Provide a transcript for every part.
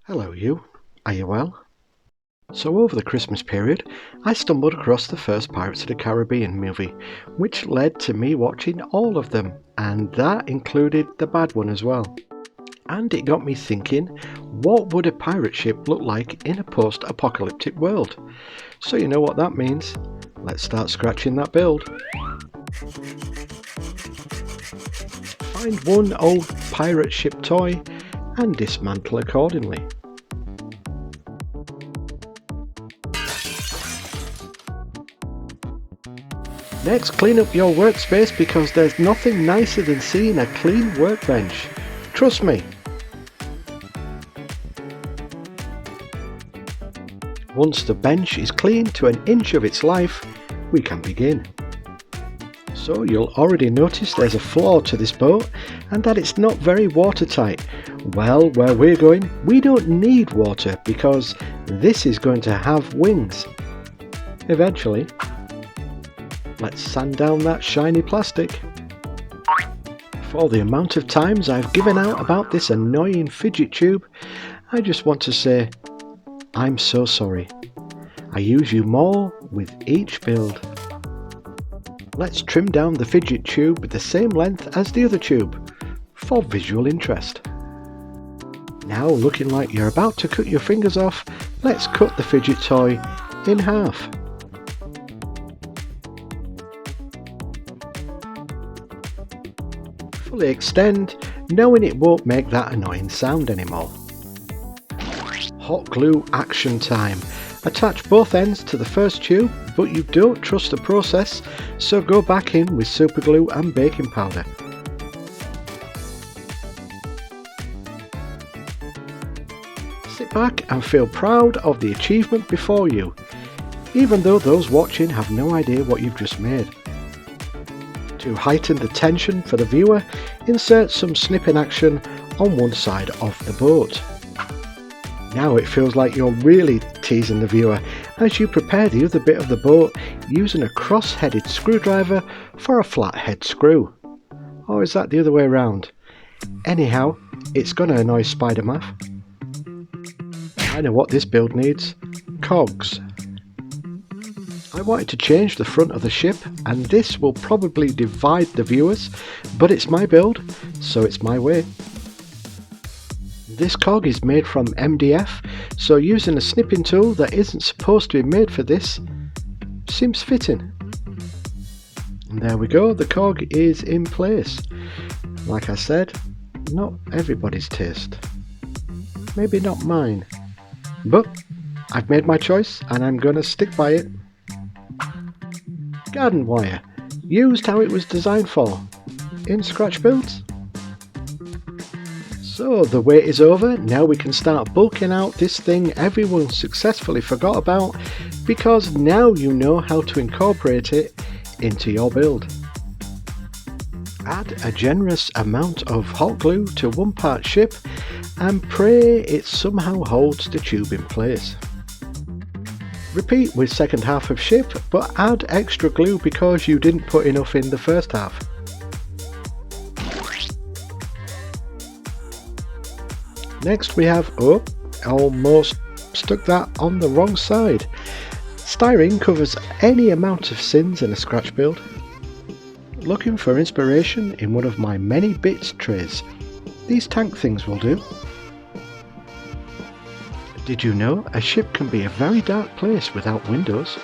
Hello you, are you well? So over the Christmas period, I stumbled across the first Pirates of the Caribbean movie, which led to me watching all of them, and that included the bad one as well. And it got me thinking, what would a pirate ship look like in a post-apocalyptic world? So you know what that means. Let's start scratching that build. Find one old pirate ship toy and dismantle accordingly. Next, clean up your workspace because there's nothing nicer than seeing a clean workbench. Trust me. Once the bench is clean to an inch of its life, we can begin. So you'll already notice there's a flaw to this boat and that it's not very watertight. Well, where we're going, we don't need water because this is going to have wings. Eventually. Let's sand down that shiny plastic. For the amount of times I've given out about this annoying fidget tube, I just want to say, I'm so sorry. I use you more with each build. Let's trim down the fidget tube with the same length as the other tube, for visual interest. Now looking like you're about to cut your fingers off, let's cut the fidget toy in half. Fully extend, knowing it won't make that annoying sound anymore. Hot glue action time. Attach both ends to the first tube, but you don't trust the process, so go back in with super glue and baking powder. Sit back and feel proud of the achievement before you, even though those watching have no idea what you've just made. To heighten the tension for the viewer, insert some snipping action on one side of the boat. Now it feels like you're really teasing the viewer as you prepare the other bit of the boat using a cross-headed screwdriver for a flat-head screw. Or is that the other way around? Anyhow, it's gonna annoy Spider-Math. I know what this build needs. Cogs. I wanted to change the front of the ship, and this will probably divide the viewers, but it's my build, so it's my way. This cog is made from MDF, so using a snipping tool that isn't supposed to be made for this seems fitting. And there we go, the cog is in place. Like I said, not everybody's taste. Maybe not mine. But I've made my choice and I'm gonna stick by it. Garden wire, used how it was designed for, in scratch builds. So the wait is over, now we can start bulking out this thing everyone successfully forgot about, because now you know how to incorporate it into your build. Add a generous amount of hot glue to one part ship and pray it somehow holds the tube in place. Repeat with second half of ship, but add extra glue because you didn't put enough in the first half. Next we have, almost stuck that on the wrong side. Styrene covers any amount of sins in a scratch build. Looking for inspiration in one of my many bits trays. These tank things will do. Did you know a ship can be a very dark place without windows?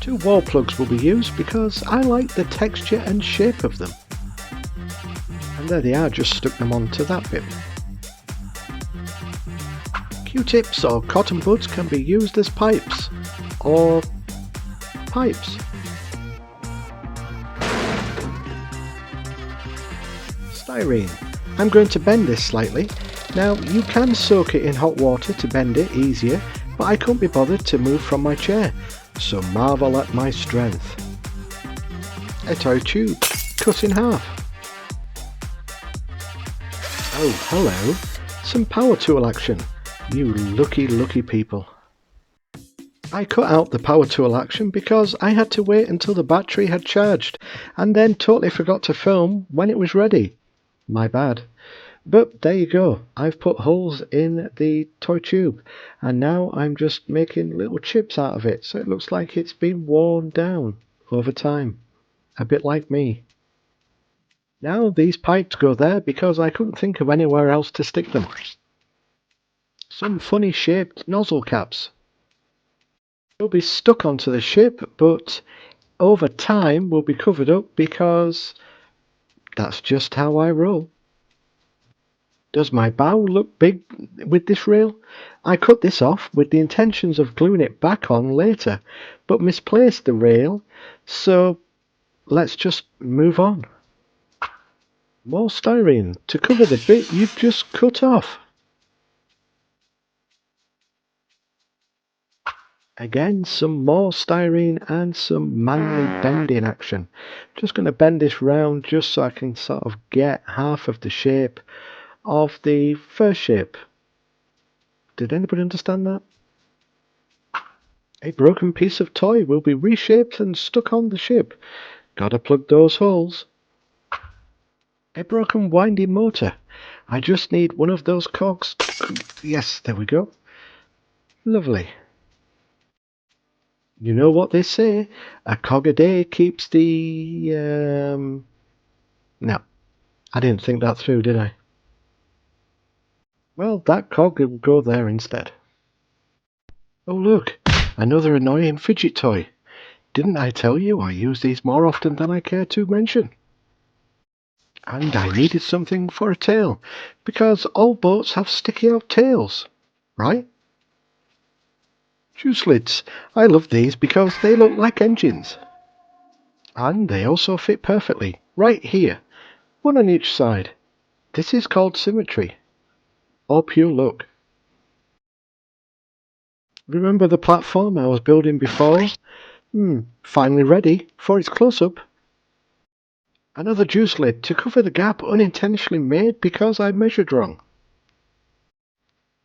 2 wall plugs will be used because I like the texture and shape of them. And there they are, just stuck them onto that bit. Q-tips or cotton buds can be used as pipes, or pipes. Styrene. I'm going to bend this slightly. Now you can soak it in hot water to bend it easier, but I couldn't be bothered to move from my chair, so marvel at my strength. A toy tube, cut in half. Oh hello, some power tool action, you lucky people. I cut out the power tool action because I had to wait until the battery had charged and then totally forgot to film when it was ready. My bad. But there you go, I've put holes in the toy tube and now I'm just making little chips out of it so it looks like it's been worn down over time. A bit like me. Now these pipes go there because I couldn't think of anywhere else to stick them. Some funny shaped nozzle caps. They'll be stuck onto the ship, but over time will be covered up because that's just how I roll. Does my bow look big with this rail? I cut this off with the intentions of gluing it back on later, but misplaced the rail, so let's just move on. More styrene to cover the bit you've just cut off. Again, some more styrene and some manually bending action. Just going to bend this round just so I can sort of get half of the shape of the first shape. Did anybody understand that? A broken piece of toy will be reshaped and stuck on the ship. Gotta plug those holes. A broken winding motor. I just need one of those cogs. Yes, there we go. Lovely. You know what they say, a cog a day keeps the... No, I didn't think that through, did I? Well, that cog will go there instead. Oh look, another annoying fidget toy. Didn't I tell you I use these more often than I care to mention? And I needed something for a tail, because all boats have sticky out tails, right? Juice lids. I love these because they look like engines. And they also fit perfectly, right here, one on each side. This is called symmetry, or pure luck. Remember the platform I was building before? Finally ready for its close-up. Another juice lid to cover the gap unintentionally made because I measured wrong.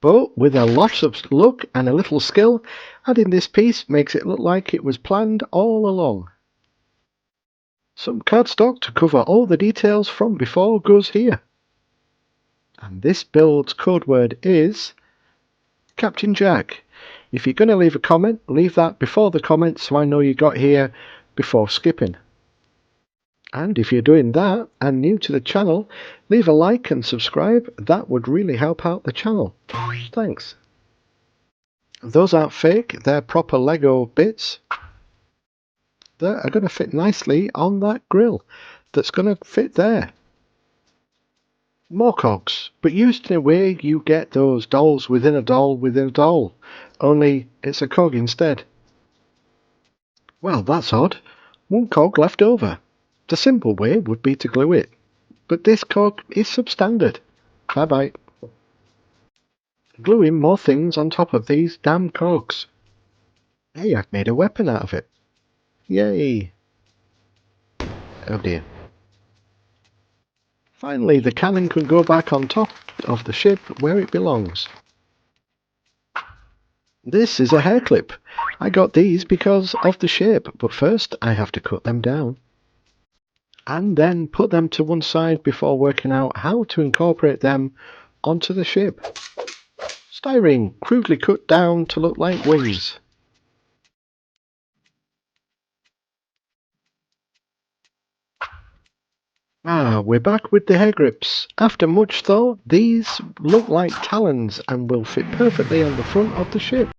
But with a lot of luck and a little skill, adding this piece makes it look like it was planned all along. Some cardstock to cover all the details from before goes here. And this build's code word is Captain Jack. If you're going to leave a comment, leave that before the comment so I know you got here before skipping. And if you're doing that and new to the channel, leave a like and subscribe. That would really help out the channel. Thanks. Those aren't fake, they're proper Lego bits that are going to fit nicely on that grill that's going to fit there. More cogs, but used in a way you get those dolls within a doll within a doll, only it's a cog instead. Well, that's odd. One cog left over. The simple way would be to glue it, but this cog is substandard. Bye bye. Gluing more things on top of these damn cogs. Hey, I've made a weapon out of it. Yay! Oh dear. Finally, the cannon can go back on top of the ship where it belongs. This is a hair clip. I got these because of the shape, but first I have to cut them down. And then put them to one side before working out how to incorporate them onto the ship. Styrene, crudely cut down to look like wings. We're back with the hair grips. After much thought, these look like talons and will fit perfectly on the front of the ship.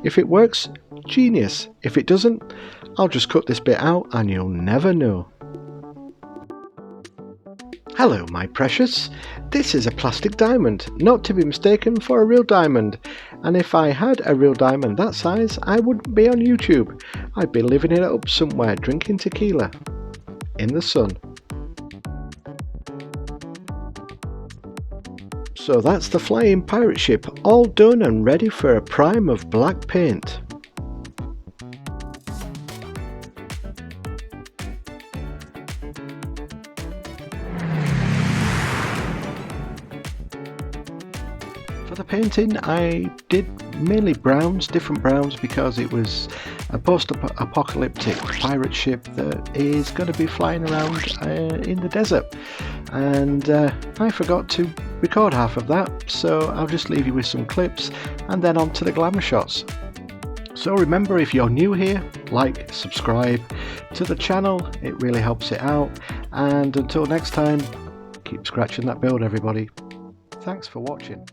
If it works, genius. If it doesn't, I'll just cut this bit out and you'll never know. Hello my precious, this is a plastic diamond, not to be mistaken for a real diamond, and if I had a real diamond that size I wouldn't be on YouTube, I'd be living it up somewhere drinking tequila, in the sun. So that's the flying pirate ship, all done and ready for a prime of black paint. For the painting I did mainly browns, different browns, because it was a post-apocalyptic pirate ship that is going to be flying around in the desert, and I forgot to record half of that, so I'll just leave you with some clips and then on to the glamour shots. So remember, if you're new here, like, subscribe to the channel, it really helps it out, and until next time, keep scratching that build everybody. Thanks for watching.